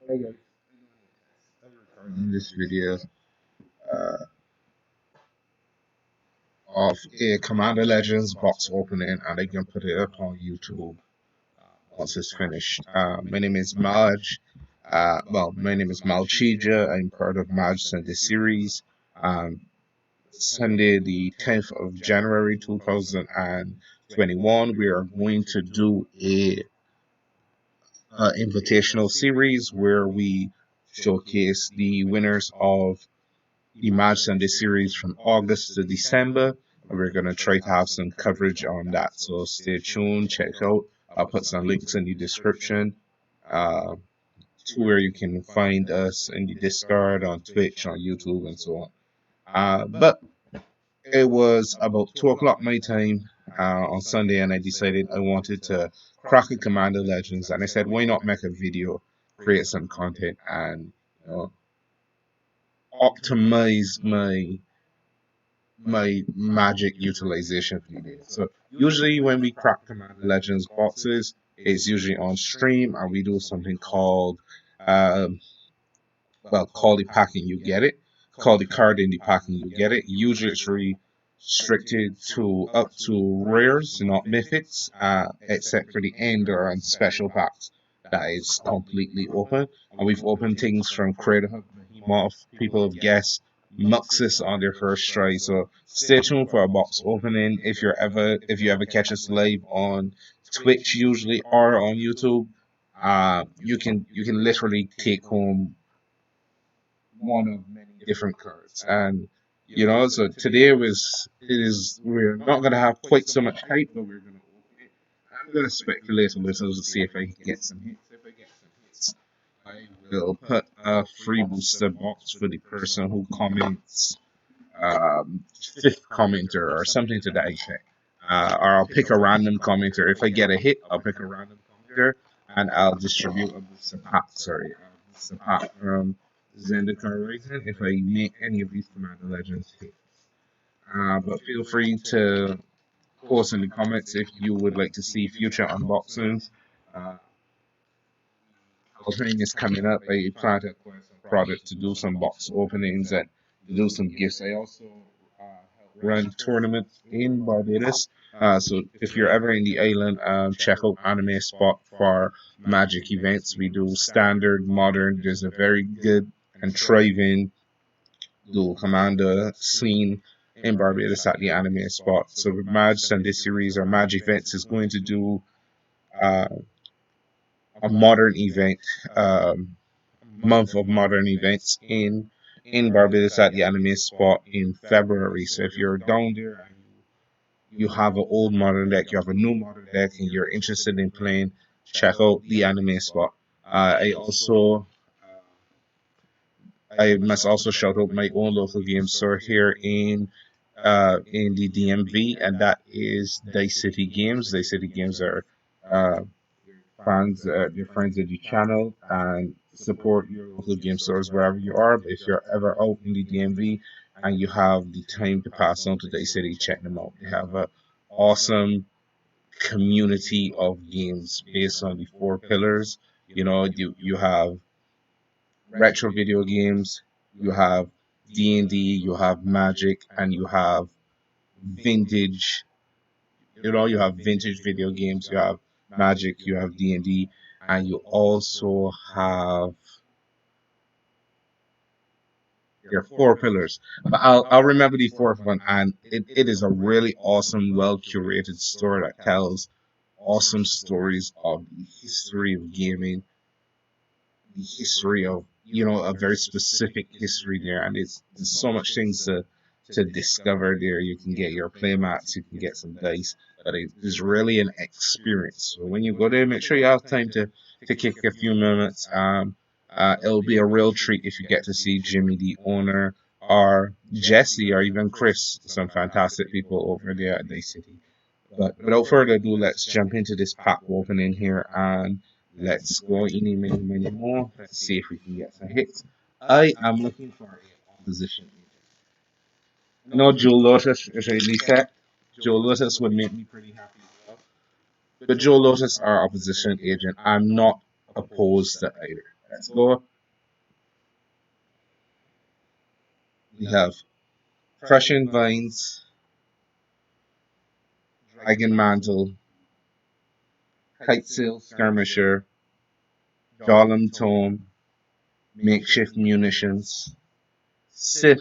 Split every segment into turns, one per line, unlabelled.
Hey guys, I'm recording this video uh, of a Commander Legends box opening, and I can put it up on YouTube once it's finished. My name is Maj. My name is Malchijah. I'm part of MAJH Sunday Series. Um, Sunday, the 10th of January 2021, we are going to do a invitational series where we showcase the winners of the MAJH Sunday Series from August to December. We're going to try to have some coverage on that. So stay tuned, check out. I'll put some links in the description uh, to where you can find us in the Discord, on Twitch, on YouTube, and so on. But it was about 2 o'clock my time on Sunday, and I decided I wanted to crack a Commander Legends. And I said, why not make a video, create some content, and you know, optimize my magic utilization for the day. So usually when we crack Commander Legends boxes, it's usually on stream and we do something called um call the pack and you get it. Call the card in the pack and you get it. Usually it's restricted to up to rares, not mythics, except for the ender and special packs. That is completely open. And we've opened things from Crater Hub, Behemoth, People of Guess, Muxus on their first try. So stay tuned for a box opening. If you ever catch us live on Twitch usually or on YouTube, you can literally take home one of many different cards. And so today we're not gonna have quite so much hype, but we're gonna open it. I'm gonna speculate a little to see if I can get some hits. If I get some hits, I will put a free booster box for the person who comments fifth commenter or something to that effect. Or I'll pick a random commenter. If I get a hit, I'll pick a random commenter and I'll distribute a booster pack. Sorry, a booster pack from Zendikar Rising if I make any of these Commander Legends hit. But feel free to post in the comments if you would like to see future unboxings. Uh, Halloween is coming up. I plan to acquire some product to do some box openings and to do some gifts. I also run tournaments in Barbados. So if you're ever in the island, check out Anime Spot for magic events. We do standard, modern. There's a very good and thriving dual commander scene in Barbados at the Anime Spot. So with MAJH Sunday Series or MAJH events is going to do uh, a modern event, month of modern events in Barbados at the Anime Spot in February. So if you're down there and you have an old modern deck, you have a new modern deck, and you're interested in playing, check out the Anime Spot. I must also shout out my own local game store here in the DMV, and that is Dice City Games. Dice City Games are uh, your friends of the channel, and support your local game stores wherever you are. But if you're ever out in the DMV and you have the time to pass on to Dice City, check them out. They have a awesome community of games based on the four pillars. You have retro video games, you have D&D, you have Magic, and you have vintage. You have vintage video games, you have Magic, you have D&D, and you also have your four pillars. But I'll remember the fourth one, and it is a really awesome, well curated story that tells awesome stories of the history of gaming, the history of a very specific history there, and there's so much things to discover there. You can get your play mats, you can get some dice, but it is really an experience. So when you go there, make sure you have time to kick a few minutes. It'll be a real treat if you get to see Jimmy, the owner, or Jesse, or even Chris, some fantastic people over there at Dice City. But without further ado, let's jump into this pack opening here and let's go any many more. Let's see if we can get some hits. I am looking for a opposition agent. No, Joe Lotus is a set. Joe Lotus would make me pretty happy as well. But Joe Lotus, our opposition agent, I'm not opposed to either. Let's go. We have Prussian Vines, Dragon Mantle, Kitesail Skirmisher, Gollum Tome, Makeshift Munitions, Sliff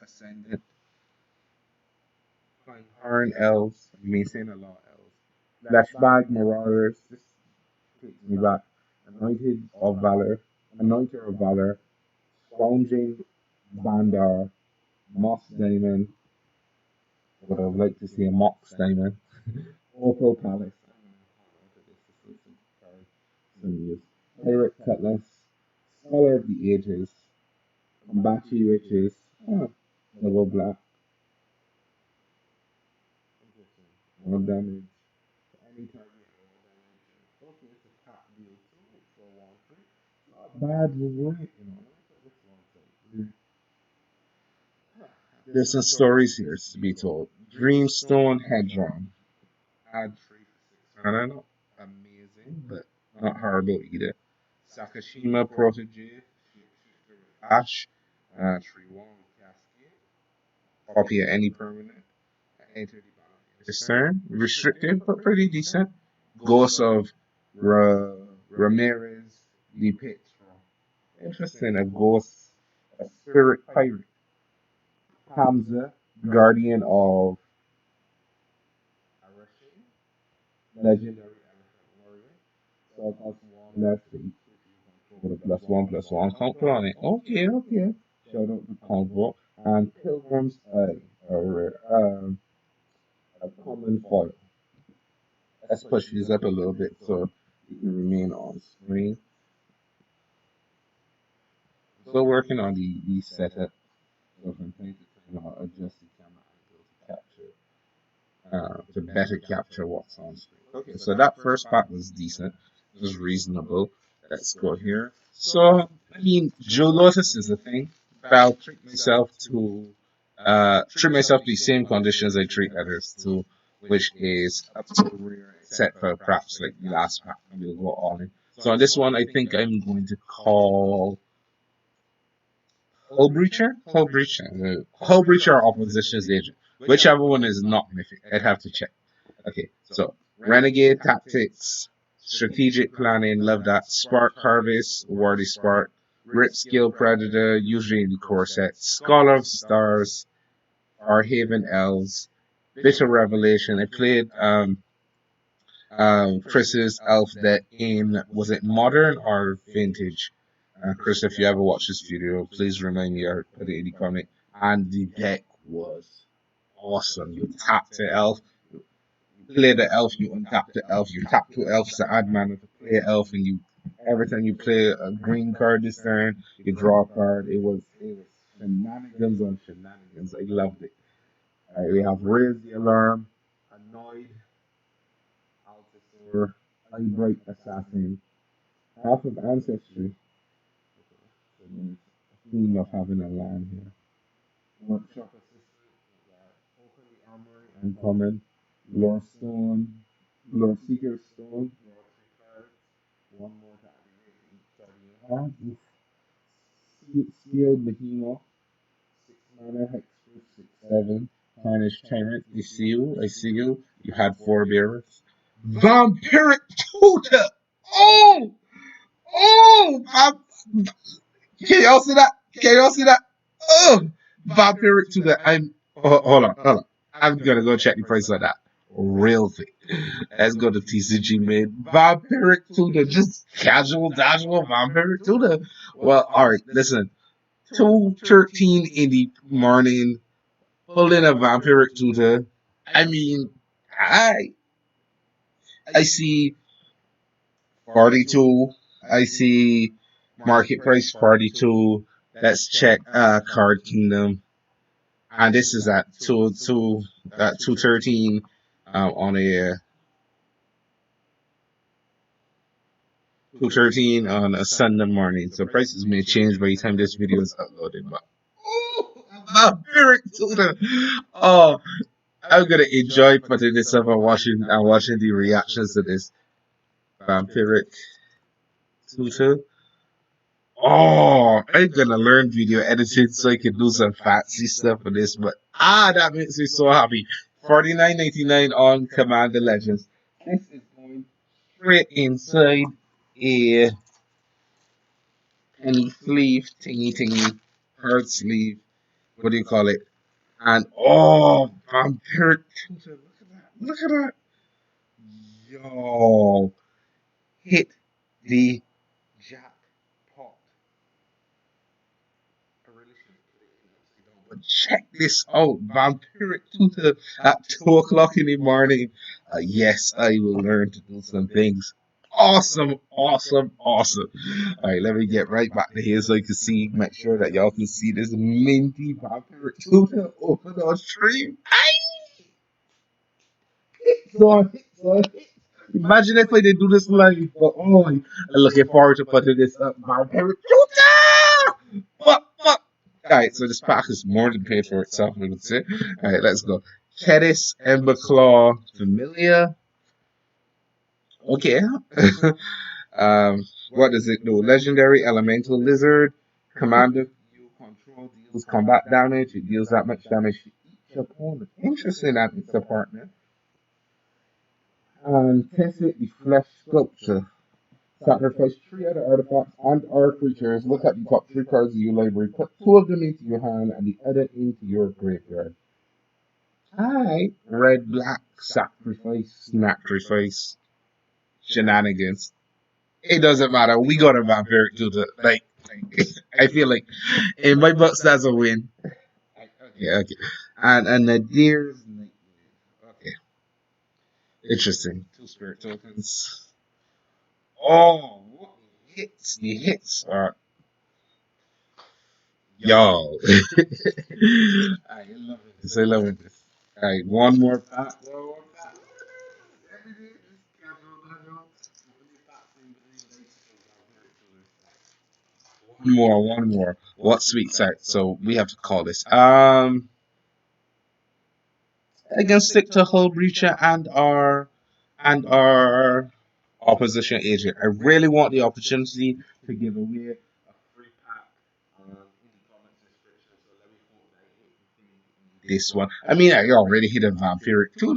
Ascendant, Horn Elves, you may say a lot of elves, Flashbag Marauders, this takes me back, Anointer of Valor, Scrounging Bandar, Moss Diamond, would have liked to see a Mox Diamond, Opal Palace, Pirate Cutlass, Scholar of the Ages, Combachi Riches, Double Black, no damage, any target, okay, it's a top deal too, for 1 free. Not bad, was right, you know. There's some stories here to be told. Dreamstone Hedron. Add 3 for 6. I don't know. Amazing, but not horrible either. Sakashima Protege. Ash. 3-1 Cascade. Copy at any permanent. Enter the boundary. Discern. Restrictive, but pretty decent. Ghost of Ramirez. The Pit. Interesting. A ghost. A spirit pirate. Hamza. Guardian of Legendary Elephant Warrior. So +1 less to each with a +1/+1 counter on it. Okay, okay. Shout out to Convo. And Pilgrim's Eye, a common foil. Let's push these up a little bit so you can remain on screen. Still working on the setup. So from time to time I'll adjust the camera angle to better capture what's on screen. Okay, so that first part was decent. It was reasonable. Let's go here. So, I mean, Joe Lotus is the thing, but I'll treat myself to the same conditions I treat others to, which is up to the rear, except for perhaps like the last pack, and we'll go all in. So on this one, I think I'm going to call Hull Breacher or Opposition's Agent. Whichever one is not mythic, I'd have to check. Okay, so Renegade Tactics, Strategic Planning, love that. Spark Harvest, Wardy Spark, Rip Skill Predator, usually in the core set. Scholar of Stars, Our Haven Elves, Bitter Revelation. I played Chris's elf deck in, was it modern or vintage? Chris, if you ever watch this video, please remind me or put it in the comment. And the deck was awesome. You tap the elf, you play the elf, you untap the elf, you tap 2 elves to add mana to play elf, and you every time you play a green card this turn, you draw a card. It was shenanigans on shenanigans. I loved it. We have Raise the Alarm, Annoyed, Altasaur, Eyebright Assassin, half of Ancestry. So there's a theme of having a land here. Workshop Assistant, Open the Armory, Uncommon, Lore Stone, Lore Seeker Stone, draw 3 cards, 1 more to activate each card you have. Sealed Behemoth, 6 mana, Hexproof, 6/7, Tarnished Tyrant, I see you, I see you. You had 4 bearers. Vampiric Tutor! Oh! Oh! Can y'all see that? Can y'all see that? Oh! Vampiric Tutor. Hold on, hold on. I'm gonna go check the price of that real quick. Let's go to TCG mid. Vampiric Tutor. Just casual, Vampiric Tutor. Well, alright, listen. 2:13 in the morning, pulling a Vampiric Tutor. I mean, I I see 42. I see market price 42. Let's check Card Kingdom. And this is at 213 on a 213 on a Sunday morning. So prices may change by the time this video is uploaded. But Vampiric Tutor. Oh, I'm gonna enjoy putting this up and watching the reactions to this Vampiric Tutor. Oh, I'm gonna learn video editing so I can do some fancy stuff for this, but that makes me so happy. 49.99 on Commander Legends. This is going straight inside a penny sleeve, tingy, hard sleeve. What do you call it? And vampiric tutor. Look at that. Look at that. Yo, hit the jackpot. I really should put it in upside down, but check this out. Vampiric tutor at 2 o'clock in the morning. Yes, I will learn to do some things. Awesome, awesome, awesome. All right, let me get right back to here so you can see, make sure that y'all can see this minty vampiric tutor open on stream. So, so imagine if I did do this live, but I'm looking forward to putting this up. My parent, fuck. Alright, so this pack is more than paid for itself, I would say. Alright, let's go. Kedis, Emberclaw, Familiar. Okay. What does it do? Legendary Elemental Lizard. Commander you control deals combat damage. It deals that much damage to each opponent. Interesting that it's a partner. Test it, the Flesh Sculpture. Sacrifice 3 other artifacts and/or creatures. Look at the top 3 cards of your library. Put 2 of them into your hand and the other into your graveyard. Alright. Red, black, sacrifice, shenanigans. It doesn't matter. We got a vampiric to the I feel like in my books that's a win. Okay. And the deer's okay. Interesting. 2 spirit tokens. Oh, what hits? The hits are yo. I love this. I love this. All right, one more pack. One more pack. One more. What sweet sight? So we have to call this. I can stick to Hull Breacher and our opposition agent. I really want the opportunity to give away a free pack in the comment description. So let me hope that I hit this one. I mean, I already hit a vampiric too.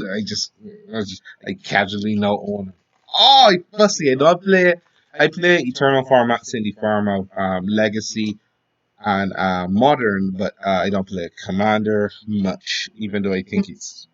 I casually now own it. Oh, firstly, I don't play. I play Eternal formats in the form of Legacy and Modern, but I don't play Commander much, even though I think it's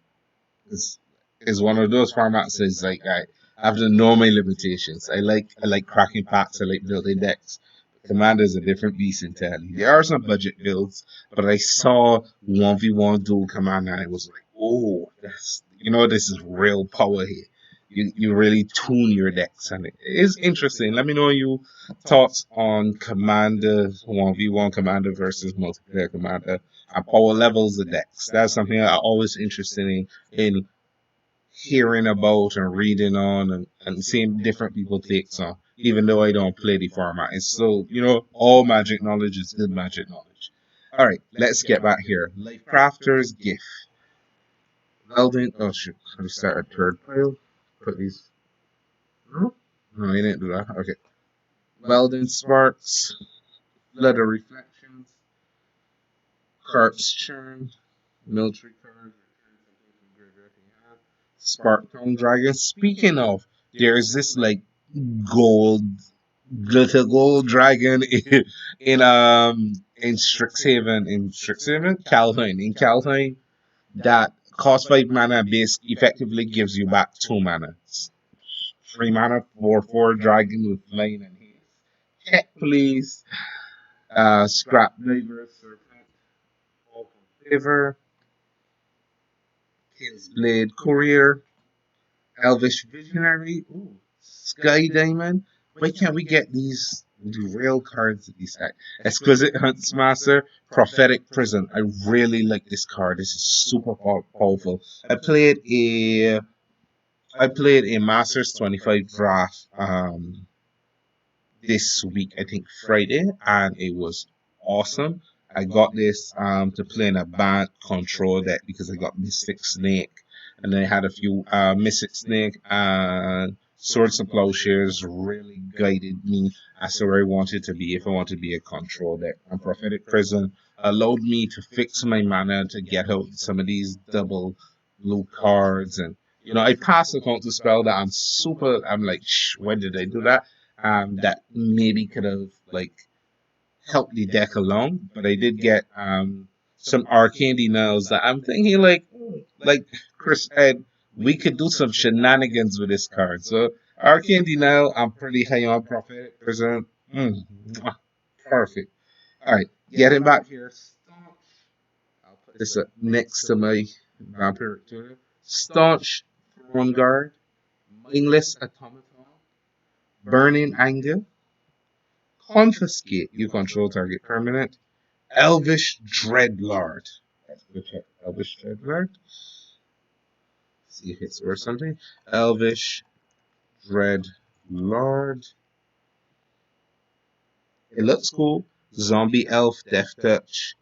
is one of those formats that's like I have to know my limitations. I like cracking packs. I like building decks. Commander is a different beast entirely. There are some budget builds, but I saw 1v1 dual commander and I was like, oh, this is real power here. You really tune your decks and it is interesting. Let me know your thoughts on Commander 1v1 Commander versus multiplayer Commander and power levels of decks. That's something I'm always interested in hearing about and reading on and seeing different people takes on, even though I don't play the format. It's still, all magic knowledge is good magic knowledge. All right, let's get back here. Life Crafter's Gift. Welding. Oh, shoot. Let me start a third pile. Put these. No, I didn't do that. Okay. Welding Sparks. Leather Reflections. Carp's Churn. Military cards. Spark Tongue Dragon. Speaking of, there's this gold little gold dragon in Strixhaven, Calhoun, that cost 5 mana base effectively gives you back 2 mana. 3 mana for 4 dragon with flying and haste. Check please. Scrap Diver, Serpent, Awful Favor, Kingsblade Courier, Elvish Visionary, ooh, Sky Diamond. Why can't we get these real cards at these guys? Exquisite Huntsmaster, Prophetic Prison. I really like this card. This is super powerful. I played a Masters 25 draft this week, I think Friday, and it was awesome. I got this to play in a band control deck because I got Mystic Snake, and then I had a few Mystic Snake and Swords and Plowshares really guided me as to where I wanted to be if I wanted to be a control deck. And Prophetic Prison allowed me to fix my mana to get out some of these double blue cards. And, I passed the counter spell that I'm like, shh, when did I do that? That maybe could have, like, helped the deck along, but I did get some arcane denials that I'm thinking like Chris said, we could do some shenanigans with this card. So arcane denial, I'm pretty high on Prophetic Prison. Mwah, perfect. All right, getting back here. I'll put this up next to my vampire tuner. Staunch Throne Guard, Mindless Automaton, Burning Anger, Confiscate. You control target permanent. Elvish Dreadlord. Let's go check Elvish Dreadlord. See if it's worth something. Elvish Dreadlord. It looks cool. Zombie Elf Death Touch.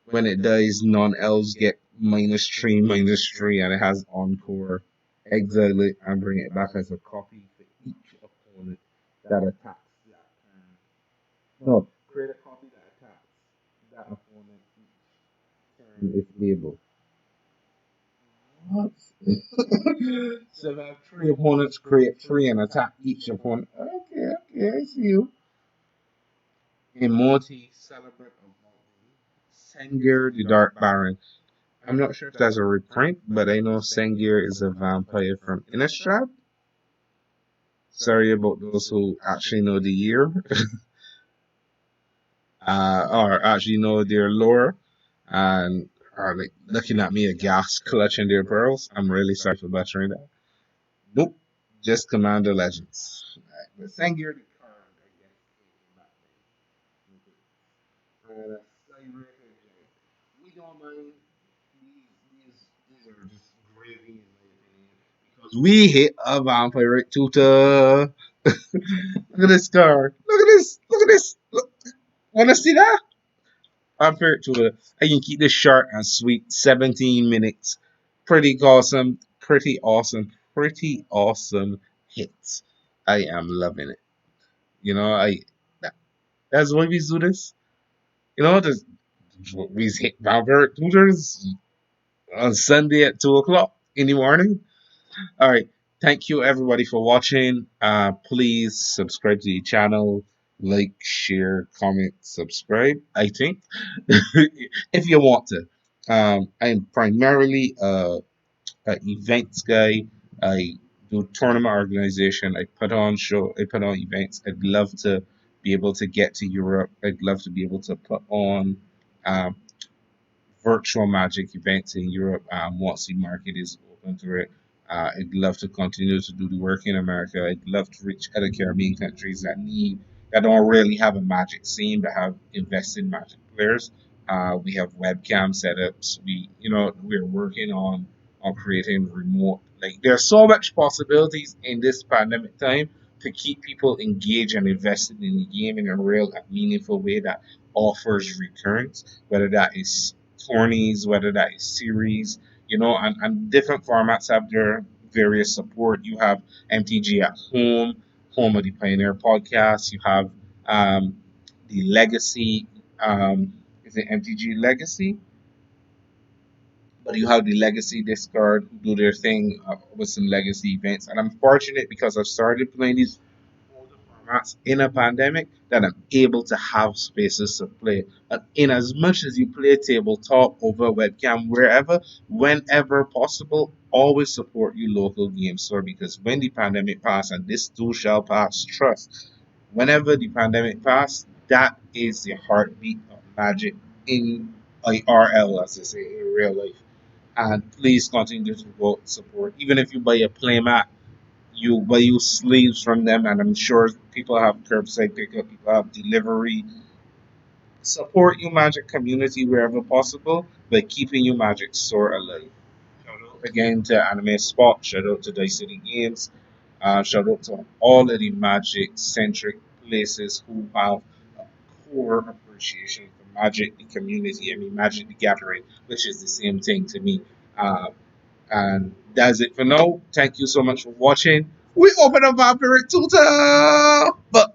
When it dies, non-elves get -3/-3, and it has Encore. Exile it and bring it back as a copy for each opponent that attacks that turn. No, create a copy that attacks that opponent each turn if able. What? So if I have three opponents, create three and attack each opponent. Okay, I see you. Immorti, Celebrant of Sengir the Dark Baron. I'm not sure if that's a reprint, but I know Sengir is a vampire from Innistrad. Sorry about those who actually know the year, or actually know their lore, and are like looking at me aghast, clutching their pearls. I'm really sorry for butchering that. Nope, just Commander Legends. Right, but Sengir the card, I guess, we don't mind. These are just gravy in my opinion. Because we hit a vampire tutor. Look at this card. Look at this. Look at this. Look. Wanna see that? Vampire tutor. I can keep this short and sweet. 17 minutes. Pretty awesome. Pretty awesome. Pretty awesome hits. I am loving it. That's why we do this. There's, we hit vampire tutors on Sunday at 2 o'clock in the morning. All right. Thank you everybody for watching. Please subscribe to the channel, like, share, comment, subscribe. I think if you want to. I'm primarily a events guy. I do tournament organization. I put on show. I put on events. I'd love to be able to get to Europe. I'd love to be able to put on um, virtual Magic events in Europe once the market is open to it. I'd love to continue to do the work in America. I'd love to reach other Caribbean countries that don't really have a Magic scene but have invested Magic players. We have webcam setups. We're working on creating remote. Like there's so much possibilities in this pandemic time to keep people engaged and invested in the game in a real and meaningful way that offers returns, whether that is tourneys, whether that is series, and different formats have their various support. You have MTG at home of the Pioneer podcast. You have the Legacy, is it MTG Legacy? But you have the Legacy Discord who do their thing with some Legacy events. And I'm fortunate because I've started playing these older formats in a pandemic that I'm able to have spaces to play. And in as much as you play tabletop over webcam, wherever, whenever possible, always support your local game store because when the pandemic passes, and this too shall pass, trust, whenever the pandemic passes, that is the heartbeat of Magic in IRL, as they say, in real life. And please continue to vote support. Even if you buy a playmat, you buy you sleeves from them, and I'm sure people have curbside pickup, people have delivery. Support your Magic community wherever possible by keeping your Magic store alive. Shout out again to Anime Spot, shout out to Dice City Games, shout out to all of the Magic centric places who have a core appreciation for Magic, the community, Magic the Gathering, which is the same thing to me. And that's it for now. Thank you so much for watching. We open a vampiric tutor, but